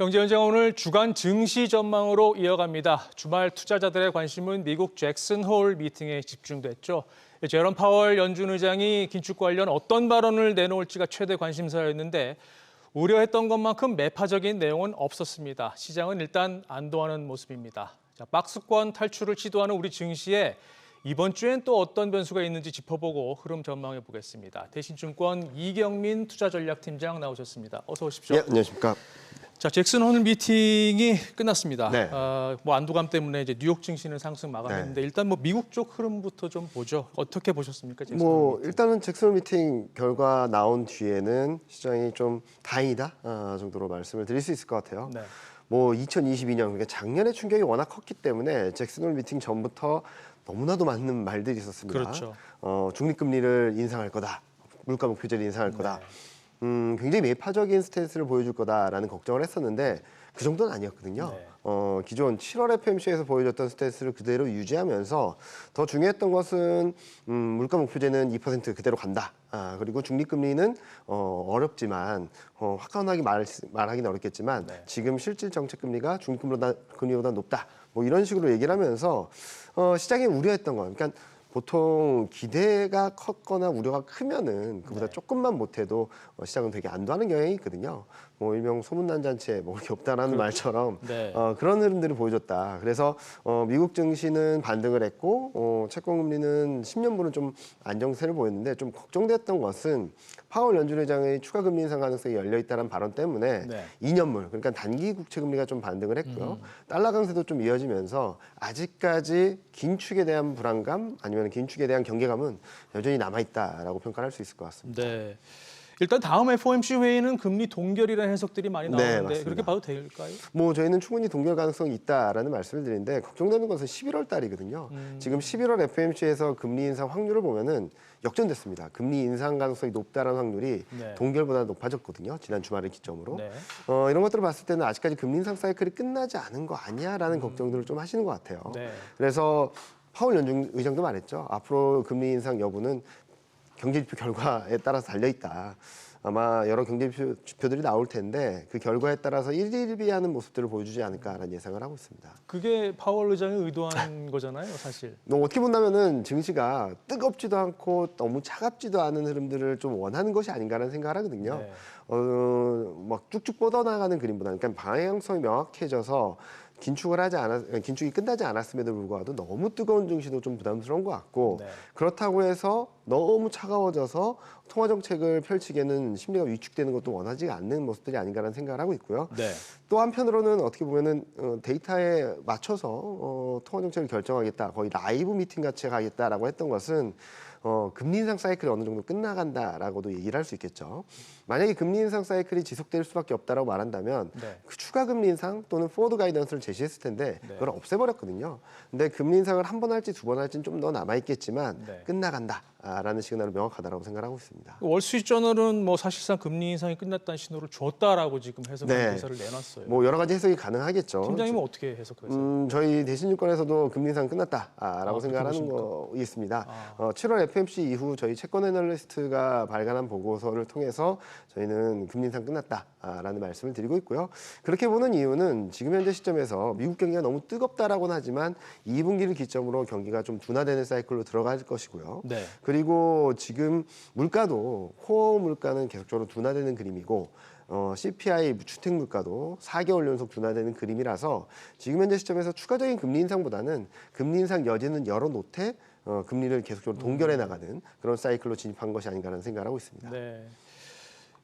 경제현장 오늘 주간 증시 전망으로 이어갑니다. 주말 투자자들의 관심은 미국 잭슨 홀 미팅에 집중됐죠. 제롬 파월 연준 의장이 긴축 관련 어떤 발언을 내놓을지가 최대 관심사였는데 우려했던 것만큼 매파적인 내용은 없었습니다. 시장은 일단 안도하는 모습입니다. 자, 박스권 탈출을 시도하는 우리 증시에 이번 주엔 또 어떤 변수가 있는지 짚어보고 흐름 전망해 보겠습니다. 대신증권 이경민 투자전략팀장 나오셨습니다. 어서 오십시오. 네, 안녕하십니까. 자, 잭슨 홀 미팅이 끝났습니다. 네. 안도감 때문에 이제 뉴욕 증시는 상승 마감했는데 일단 미국 쪽 흐름부터 좀 보죠. 어떻게 보셨습니까, 잭슨 홀 미팅? 일단은 잭슨 홀 미팅 결과 나온 뒤에는 시장이 좀 다행이다 정도로 말씀을 드릴 수 있을 것 같아요. 네. 2022년 그러니까 작년에 충격이 워낙 컸기 때문에 잭슨 홀 미팅 전부터 너무나도 많은 말들이 있었습니다. 그렇죠. 중립금리를 인상할 거다, 물가 목표제를 인상할 거다. 굉장히 매파적인 스탠스를 보여줄 거다라는 걱정을 했었는데 그 정도는 아니었거든요. 네. 기존 7월 FMC에서 보여줬던 스탠스를 그대로 유지하면서 더 중요했던 것은 물가 목표제는 2% 그대로 간다. 그리고 중립금리는 어렵지만 화끈하게 말하기는 어렵겠지만 네. 지금 실질 정책금리가 중립금리보다 높다. 이런 식으로 얘기를 하면서 시장이 우려했던 거. 그러니까 보통 기대가 컸거나 우려가 크면은 그보다 네. 조금만 못해도 시장은 되게 안도하는 경향이 있거든요. 일명 소문난 잔치에 그렇게 없다라는 말처럼 네. 그런 흐름들을 보여줬다. 그래서 미국 증시는 반등을 했고 채권금리는 10년분은 좀 안정세를 보였는데 좀 걱정됐던 것은 파월 연준 의장의 추가 금리 인상 가능성이 열려 있다는 발언 때문에 네. 2년물 그러니까 단기 국채 금리가 좀 반등을 했고요. 달러 강세도 좀 이어지면서 아직까지 긴축에 대한 불안감 아니면 긴축에 대한 경계감은 여전히 남아 있다라고 평가를 할 수 있을 것 같습니다. 네. 일단 다음 FOMC 회의는 금리 동결이라는 해석들이 많이 나오는데 맞습니다. 그렇게 봐도 될까요? 저희는 충분히 동결 가능성이 있다라는 말씀을 드리는데 걱정되는 것은 11월 달이거든요. 지금 11월 FMC에서 금리 인상 확률을 보면은 역전됐습니다. 금리 인상 가능성이 높다라는 확률이 네. 동결보다 높아졌거든요. 지난 주말을 기점으로. 네. 이런 것들을 봤을 때는 아직까지 금리 인상 사이클이 끝나지 않은 거 아니야라는 걱정들을 좀 하시는 것 같아요. 네. 그래서 파월 연준 의장도 말했죠. 앞으로 금리 인상 여부는 경제지표 결과에 따라서 달려있다. 아마 여러 경제지표들이 나올 텐데 그 결과에 따라서 일희일비하는 모습들을 보여주지 않을까라는 예상을 하고 있습니다. 그게 파월 의장이 의도한 거잖아요, 사실. 어떻게 본다면은 증시가 뜨겁지도 않고 너무 차갑지도 않은 흐름들을 좀 원하는 것이 아닌가라는 생각을 하거든요. 네. 막 쭉쭉 뻗어나가는 그림보다는 그러니까 방향성이 명확해져서 긴축이 끝나지 않았음에도 불구하고 너무 뜨거운 증시도 좀 부담스러운 것 같고 네. 그렇다고 해서 너무 차가워져서 통화 정책을 펼치기에는 심리가 위축되는 것도 원하지 않는 모습들이 아닌가라는 생각을 하고 있고요. 네. 또 한편으로는 어떻게 보면은 데이터에 맞춰서 통화 정책을 결정하겠다, 거의 라이브 미팅 같이 가겠다라고 했던 것은 금리 인상 사이클이 어느 정도 끝나간다라고도 얘기를 할 수 있겠죠. 만약에 금리 인상 사이클이 지속될 수밖에 없다라고 말한다면 네. 그 추가 금리 인상 또는 포워드 가이던스를 제시했을 텐데 네. 그걸 없애버렸거든요. 근데 금리 인상을 한 번 할지 두 번 할지는 좀 더 남아 있겠지만 네. 끝나간다라는 시그널은 명확하다라고 생각하고 있습니다. 월스트리트저널은 사실상 금리 인상이 끝났다는 신호를 줬다라고 지금 해석한 네. 기사를 내놨어요. 여러 가지 해석이 가능하겠죠. 팀장님은 어떻게 해석하세요? 저희 대신증권에서도 금리 인상 끝났다라고 그렇게 생각하는 보십니까? 거 있습니다. 7월 FMC 이후 저희 채권 애널리스트가 발간한 보고서를 통해서 저희는 금리 인상 끝났다라는 말씀을 드리고 있고요. 그렇게 보는 이유는 지금 현재 시점에서 미국 경기가 너무 뜨겁다라고는 하지만 2분기를 기점으로 경기가 좀 둔화되는 사이클로 들어갈 것이고요. 네. 그리고 지금 물가도 코어 물가는 계속적으로 둔화되는 그림이고 CPI 주택 물가도 4개월 연속 둔화되는 그림이라서 지금 현재 시점에서 추가적인 금리 인상보다는 금리 인상 여지는 열어놓되 금리를 계속적으로 동결해 나가는 그런 사이클로 진입한 것이 아닌가라는 생각을 하고 있습니다. 네.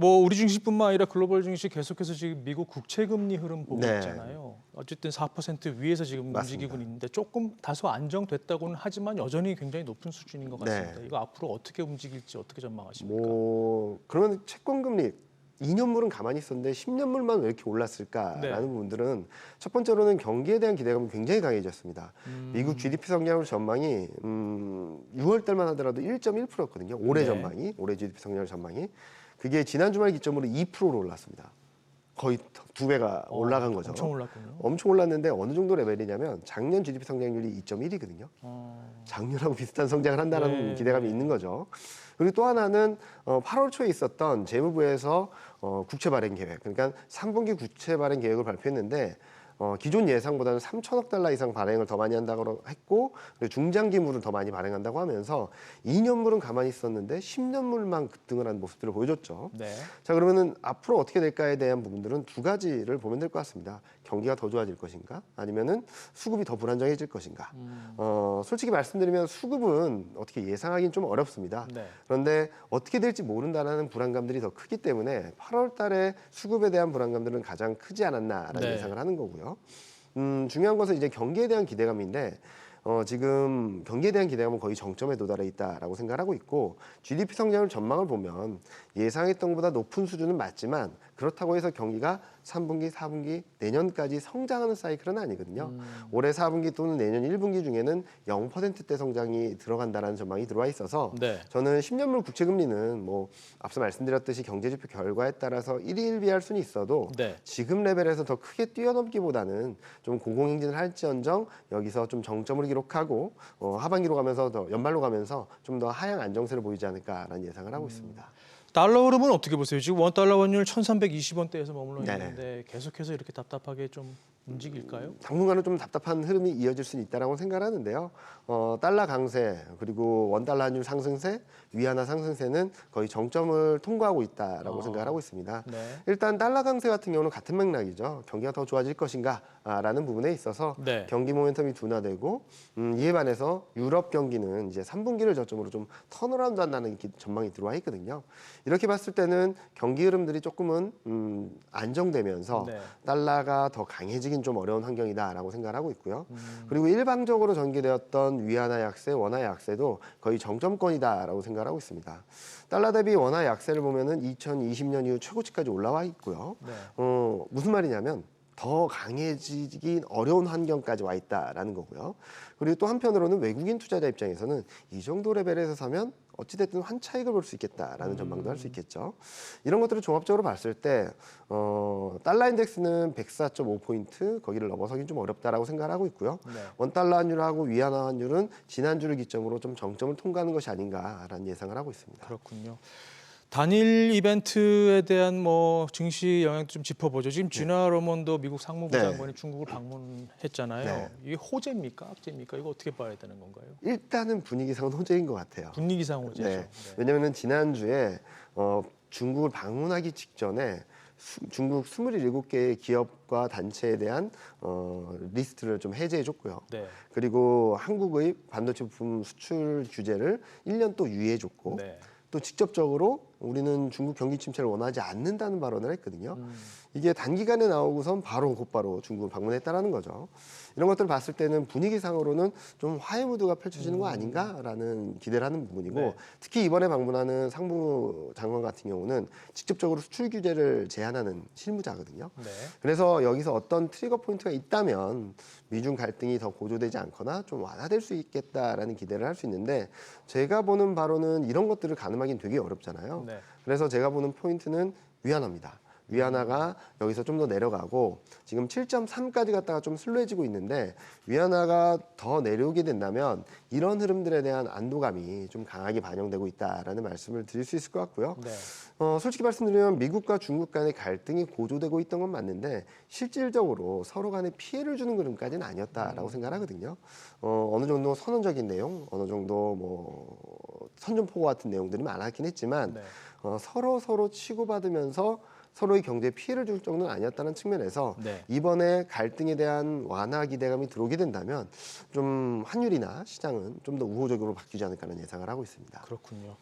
우리 증시뿐만 아니라 글로벌 증시 계속해서 지금 미국 국채 금리 흐름 보고 네. 있잖아요. 어쨌든 4% 위에서 지금 맞습니다. 움직이고 있는데 조금 다소 안정됐다고는 하지만 여전히 굉장히 높은 수준인 것 같습니다. 네. 이거 앞으로 어떻게 움직일지 어떻게 전망하십니까? 그러면 채권 금리 2년물은 가만히 있었는데 10년물만 왜 이렇게 올랐을까라는 네. 부분들은 첫 번째로는 경기에 대한 기대감이 굉장히 강해졌습니다. 미국 GDP 성장률 전망이 6월 달만 하더라도 1.1%였거든요. 올해 네. 전망이, 올해 GDP 성장률 전망이. 그게 지난 주말 기점으로 2%로 올랐습니다. 거의 2배가 올라간 거죠. 엄청 올랐군요. 엄청 올랐는데 어느 정도 레벨이냐면 작년 GDP 성장률이 2.1이거든요. 작년하고 비슷한 성장을 한다는 네, 기대감이 있는 거죠. 그리고 또 하나는 8월 초에 있었던 재무부에서 국채 발행 계획, 그러니까 3분기 국채 발행 계획을 발표했는데 기존 예상보다는 3천억 달러 이상 발행을 더 많이 한다고 했고, 그리고 중장기물을 더 많이 발행한다고 하면서 2년물은 가만히 있었는데 10년물만 급등을 한 모습들을 보여줬죠. 네. 자, 그러면은 앞으로 어떻게 될까에 대한 부분들은 두 가지를 보면 될 것 같습니다. 경기가 더 좋아질 것인가, 아니면은 수급이 더 불안정해질 것인가. 솔직히 말씀드리면 수급은 어떻게 예상하기는 좀 어렵습니다. 네. 그런데 어떻게 될지 모른다라는 불안감들이 더 크기 때문에 8월 달에 수급에 대한 불안감들은 가장 크지 않았나라는 네. 예상을 하는 거고요. 중요한 것은 이제 경기에 대한 기대감인데 지금 경기에 대한 기대감은 거의 정점에 도달해 있다라고 생각하고 있고, GDP 성장률 전망을 보면 예상했던 것보다 높은 수준은 맞지만 그렇다고 해서 경기가 3분기, 4분기, 내년까지 성장하는 사이클은 아니거든요. 올해 4분기 또는 내년 1분기 중에는 0%대 성장이 들어간다라는 전망이 들어와 있어서 네. 저는 10년물 국채 금리는 뭐 앞서 말씀드렸듯이 경제지표 결과에 따라서 일희일비할 수는 있어도 네. 지금 레벨에서 더 크게 뛰어넘기보다는 좀 공공행진을 할지언정 여기서 좀 정점을 기록하고 하반기로 가면서 더 연말로 가면서 좀 더 하향 안정세를 보이지 않을까라는 예상을 하고 있습니다. 달러 흐름은 어떻게 보세요? 지금 원달러 환율 1,320원대에서 머물러 네. 있는데 계속해서 이렇게 답답하게 좀 움직일까요? 당분간은 좀 답답한 흐름이 이어질 수는 있다라고 생각하는데요. 달러 강세 그리고 원달러 환율 상승세, 위안화 상승세는 거의 정점을 통과하고 있다라고 생각을 하고 있습니다. 네. 일단 달러 강세 같은 경우는 같은 맥락이죠. 경기가 더 좋아질 것인가라는 부분에 있어서 네. 경기 모멘텀이 둔화되고 이에 반해서 유럽 경기는 이제 3분기를 저점으로 좀 턴어라운드 한다는 전망이 들어와 있거든요. 이렇게 봤을 때는 경기 흐름들이 조금은 안정되면서 네. 달러가 더 강해지긴 좀 어려운 환경이다라고 생각을 하고 있고요. 그리고 일방적으로 전개되었던 위안화 약세, 원화 약세도 거의 정점권이다라고 생각을 하고 있습니다. 달러 대비 원화 약세를 보면은 2020년 이후 최고치까지 올라와 있고요. 네. 무슨 말이냐면 더 강해지긴 어려운 환경까지 와 있다라는 거고요. 그리고 또 한편으로는 외국인 투자자 입장에서는 이 정도 레벨에서 사면 어찌됐든 환차익을 볼 수 있겠다라는 전망도 할 수 있겠죠. 이런 것들을 종합적으로 봤을 때 달러 인덱스는 104.5포인트 거기를 넘어서긴 좀 어렵다라고 생각을 하고 있고요. 네. 원달러 환율하고 위안화 환율은 지난주를 기점으로 좀 정점을 통과하는 것이 아닌가라는 예상을 하고 있습니다. 그렇군요. 단일 이벤트에 대한 뭐 증시 영향 좀 짚어보죠. 지금 지나 러먼도 미국 상무부 네. 장관이 중국을 방문했잖아요. 네. 이게 호재입니까, 악재입니까? 이거 어떻게 봐야 되는 건가요? 일단은 분위기상은 호재인 것 같아요. 분위기상 호재죠. 네. 네. 왜냐하면 지난주에 중국을 방문하기 직전에 중국 27개의 기업과 단체에 대한 리스트를 좀 해제해줬고요. 네. 그리고 한국의 반도체 부품 수출 규제를 1년 또 유예해줬고 네. 또 직접적으로 우리는 중국 경기 침체를 원하지 않는다는 발언을 했거든요. 이게 단기간에 나오고선 곧바로 중국을 방문했다라는 거죠. 이런 것들을 봤을 때는 분위기상으로는 좀 화해 무드가 펼쳐지는 거 아닌가라는 기대를 하는 부분이고 네. 특히 이번에 방문하는 상무 장관 같은 경우는 직접적으로 수출 규제를 제한하는 실무자거든요. 네. 그래서 여기서 어떤 트리거 포인트가 있다면 미중 갈등이 더 고조되지 않거나 좀 완화될 수 있겠다라는 기대를 할 수 있는데 제가 보는 바로는 이런 것들을 가늠하기는 되게 어렵잖아요. 네. 그래서 제가 보는 포인트는 위안화입니다. 위안화가 여기서 좀 더 내려가고 지금 7.3까지 갔다가 좀 슬로해지고 있는데 위안화가 더 내려오게 된다면 이런 흐름들에 대한 안도감이 좀 강하게 반영되고 있다라는 말씀을 드릴 수 있을 것 같고요. 네. 솔직히 말씀드리면 미국과 중국 간의 갈등이 고조되고 있던 건 맞는데 실질적으로 서로 간에 피해를 주는 그림까지는 아니었다라고 생각하거든요. 어느 정도 선언적인 내용, 어느 정도 뭐 선전포고 같은 내용들이 많았긴 했지만 네. 서로 치고받으면서 서로의 경제에 피해를 줄 정도는 아니었다는 측면에서 네. 이번에 갈등에 대한 완화 기대감이 들어오게 된다면 좀 환율이나 시장은 좀 더 우호적으로 바뀌지 않을까라는 예상을 하고 있습니다. 그렇군요.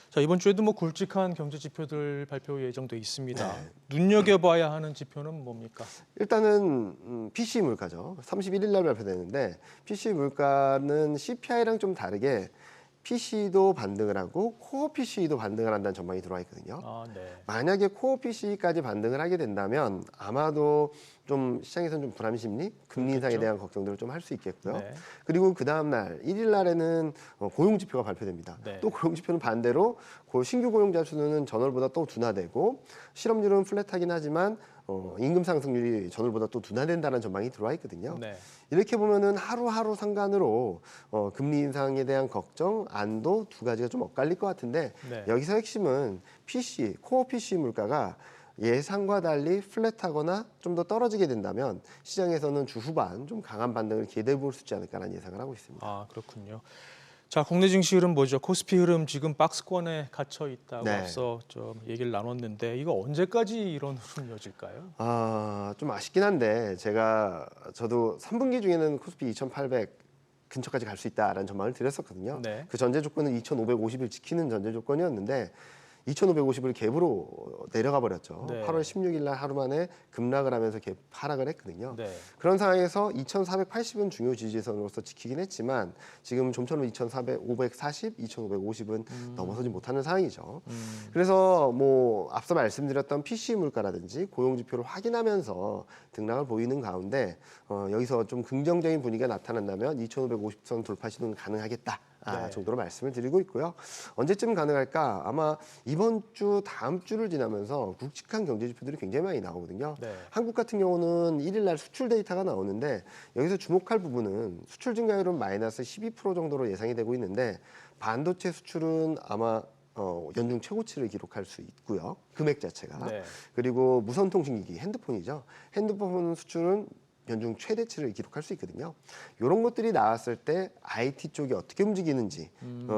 자, 이번 주에도 뭐 굵직한 경제 지표들 발표 예정돼 있습니다. 네. 눈여겨봐야 하는 지표는 뭡니까? 일단은 PC 물가죠. 31일 날 발표되는데 PC 물가는 CPI랑 좀 다르게 PC도 반등을 하고 코어 PC도 반등을 한다는 전망이 들어와 있거든요. 아, 네. 만약에 코어 PC까지 반등을 하게 된다면 아마도 좀 시장에서는 좀 불안 심리, 금리 인상에 그렇겠죠. 대한 걱정들을 좀 할 수 있겠고요. 네. 그리고 그 다음 날 1일 날에는 고용 지표가 발표됩니다. 네. 또 고용 지표는 반대로 신규 고용자 수는 전월보다 또 둔화되고 실업률은 플랫하긴 하지만 임금 상승률이 전월보다 또 둔화된다는 전망이 들어와 있거든요. 네. 이렇게 보면은 하루하루 상관으로 금리 인상에 대한 걱정, 안도 두 가지가 좀 엇갈릴 것 같은데 네. 여기서 핵심은 PC, 코어 PC 물가가 예상과 달리 플랫하거나 좀 더 떨어지게 된다면 시장에서는 주 후반 좀 강한 반등을 기대해 볼 수 있지 않을까라는 예상을 하고 있습니다. 아, 그렇군요. 자, 국내 증시 흐름 보죠. 코스피 흐름 지금 박스권에 갇혀 있다고 네. 앞서 좀 얘기를 나눴는데 이거 언제까지 이런 흐름 이어질까요? 좀 아쉽긴 한데 저도 3분기 중에는 코스피 2,800 근처까지 갈 수 있다라는 전망을 드렸었거든요. 네. 그 전제 조건은 2,550을 지키는 전제 조건이었는데 2,550을 갭으로 내려가 버렸죠. 네. 8월 16일 날 하루 만에 급락을 하면서 갭 하락을 했거든요. 네. 그런 상황에서 2,480은 중요 지지선으로서 지키긴 했지만 지금 좀처럼 2,540, 2,550은 넘어서지 못하는 상황이죠. 그래서 뭐 앞서 말씀드렸던 PC 물가라든지 고용 지표를 확인하면서 등락을 보이는 가운데 여기서 좀 긍정적인 분위기가 나타난다면 2,550선 돌파 시도는 가능하겠다. 네. 정도로 말씀을 드리고 있고요. 언제쯤 가능할까? 아마 이번 주, 다음 주를 지나면서 굵직한 경제 지표들이 굉장히 많이 나오거든요. 네. 한국 같은 경우는 1일 날 수출 데이터가 나오는데 여기서 주목할 부분은 수출 증가율은 마이너스 12% 정도로 예상이 되고 있는데 반도체 수출은 아마 연중 최고치를 기록할 수 있고요. 금액 자체가. 네. 그리고 무선통신기기, 핸드폰이죠. 핸드폰 수출은 연중 최대치를 기록할 수 있거든요. 이런 것들이 나왔을 때 IT 쪽이 어떻게 움직이는지,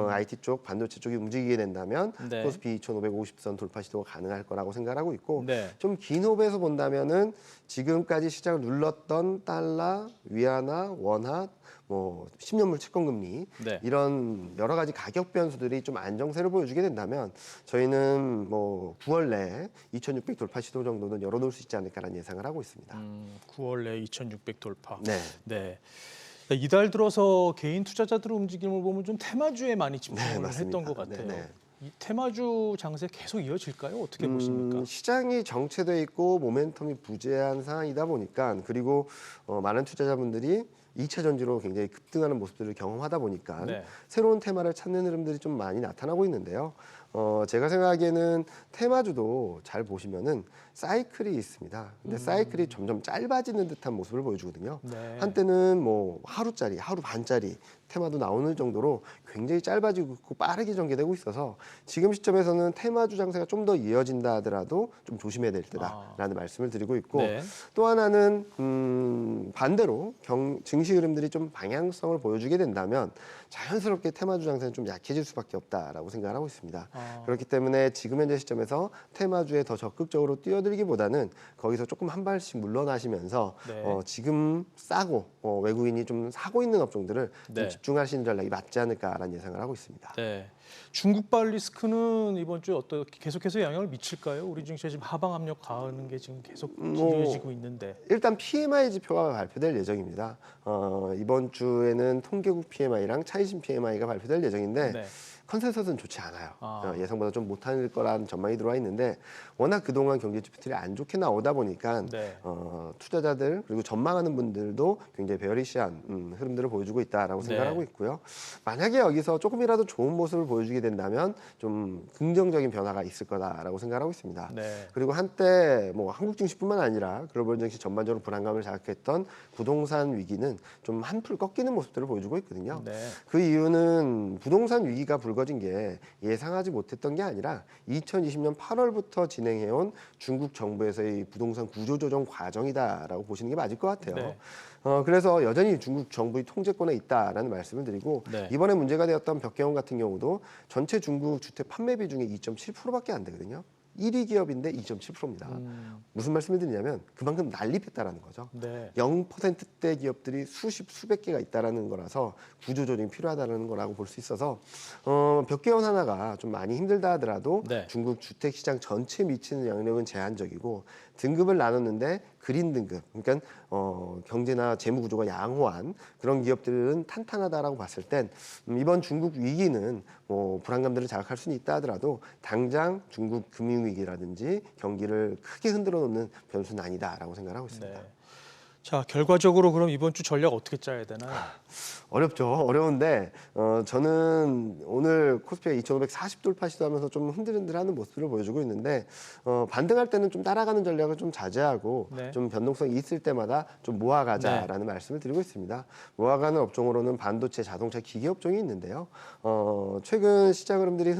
IT 쪽, 반도체 쪽이 움직이게 된다면 네. 코스피 2,550선 돌파 시도가 가능할 거라고 생각하고 있고, 네. 좀 긴 호흡에서 본다면은 지금까지 시장을 눌렀던 달러, 위안화, 원화, 뭐 10년물 채권금리 네. 이런 여러 가지 가격 변수들이 좀 안정세를 보여주게 된다면 저희는 뭐 9월 내에 2,600 돌파 시도 정도는 열어놓을 수 있지 않을까라는 예상을 하고 있습니다. 9월 내 2,600 돌파. 네. 네. 이달 들어서 개인 투자자들의 움직임을 보면 좀 테마주에 많이 네, 집중을 맞습니다. 했던 것 같아요. 네, 네. 이 테마주 장세 계속 이어질까요? 어떻게 보십니까? 시장이 정체돼 있고 모멘텀이 부재한 상황이다 보니까 그리고 많은 투자자분들이 2차 전지로 굉장히 급등하는 모습들을 경험하다 보니까 네. 새로운 테마를 찾는 흐름들이 좀 많이 나타나고 있는데요. 제가 생각하기에는 테마주도 잘 보시면은 사이클이 있습니다. 근데 사이클이 점점 짧아지는 듯한 모습을 보여주거든요. 네. 한때는 뭐 하루짜리, 하루 반짜리 테마도 나오는 정도로 굉장히 짧아지고 있고 빠르게 전개되고 있어서 지금 시점에서는 테마주 장세가 좀 더 이어진다 하더라도 좀 조심해야 될 때다라는 말씀을 드리고 있고 네. 또 하나는 반대로 증시 흐름들이 좀 방향성을 보여주게 된다면 자연스럽게 테마주 장세는 좀 약해질 수밖에 없다라고 생각을 하고 있습니다. 그렇기 때문에 지금 현재 시점에서 테마주에 더 적극적으로 뛰어들기보다는 거기서 조금 한 발씩 물러나시면서 네. 지금 싸고 외국인이 좀 사고 있는 업종들을 네. 좀 집중하시는 전략이 맞지 않을까라는 예상을 하고 있습니다. 네. 중국발 리스크는 이번 주에 어떻게 계속해서 영향을 미칠까요? 우리 증시에 지금 하방 압력 가하는 게 지금 계속 이어지고 있는데. 일단 PMI 지표가 발표될 예정입니다. 이번 주에는 통계국 PMI랑 차이신 PMI가 발표될 예정인데 네. 컨센서스는 좋지 않아요. 예상보다 좀 못할 거라는 전망이 들어와 있는데 워낙 그동안 경제 지표들이 안 좋게 나오다 보니까 네. 투자자들 그리고 전망하는 분들도 굉장히 베어리시한 흐름들을 보여주고 있다라고 생각을 네. 하고 있고요. 만약에 여기서 조금이라도 좋은 모습을 보여주게 된다면 좀 긍정적인 변화가 있을 거다라고 생각을 하고 있습니다. 네. 그리고 한때 뭐 한국 증시뿐만 아니라 글로벌 증시 전반적으로 불안감을 자극했던 부동산 위기는 좀 한풀 꺾이는 모습들을 보여주고 있거든요. 네. 그 이유는 부동산 위기가 불거진 게 예상하지 못했던 게 아니라 2020년 8월부터 진행해온 중국 정부에서의 부동산 구조조정 과정이다라고 보시는 게 맞을 것 같아요. 네. 그래서 여전히 중국 정부의 통제권에 있다라는 말씀을 드리고 네. 이번에 문제가 되었던 벽경원 같은 경우도 전체 중국 주택 판매 비중의 2.7%밖에 안 되거든요. 1위 기업인데 2.7%입니다. 무슨 말씀을 드리냐면 그만큼 난립했다라는 거죠. 네. 0%대 기업들이 수백 개가 있다라는 거라서 구조조정이 필요하다는 거라고 볼 수 있어서 벽개원 하나가 좀 많이 힘들다 하더라도 네. 중국 주택 시장 전체에 미치는 영향력은 제한적이고 등급을 나눴는데 그린 등급, 그러니까 경제나 재무 구조가 양호한 그런 기업들은 탄탄하다라고 봤을 땐 이번 중국 위기는 뭐 불안감들을 자극할 수는 있다 하더라도 당장 중국 금융 위기라든지 경기를 크게 흔들어 놓는 변수는 아니다라고 생각하고 있습니다. 네. 자, 결과적으로 그럼 이번 주 전략 어떻게 짜야 되나요? 어렵죠. 어려운데 저는 오늘 코스피가 2,540 돌파 시도하면서 좀 흔들흔들하는 모습을 보여주고 있는데 반등할 때는 좀 따라가는 전략을 좀 자제하고 네. 좀 변동성이 있을 때마다 좀 모아가자라는 말씀을 드리고 있습니다. 모아가는 업종으로는 반도체, 자동차, 기계 업종이 있는데요. 최근 시장 흐름들이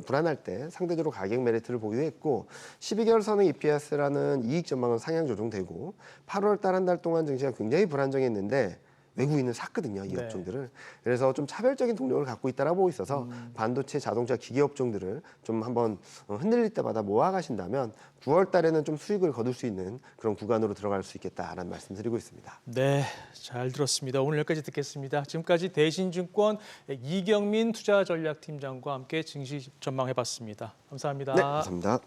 불안할 때 상대적으로 가격 메리트를 보유했고 12개월 선의 EPS라는 이익 전망은 상향 조정되고 8월 달 한 달 동안 증시가 굉장히 불안정했는데 외국인은 샀거든요, 이 네. 업종들을. 그래서 좀 차별적인 동력을 갖고 있다라고 보고 있어서 반도체, 자동차, 기계 업종들을 좀 한번 흔들릴 때마다 모아가신다면 9월 달에는 좀 수익을 거둘 수 있는 그런 구간으로 들어갈 수 있겠다라는 말씀드리고 있습니다. 네, 잘 들었습니다. 오늘 여기까지 듣겠습니다. 지금까지 대신증권 이경민 투자전략팀장과 함께 증시 전망해봤습니다. 감사합니다. 네, 감사합니다.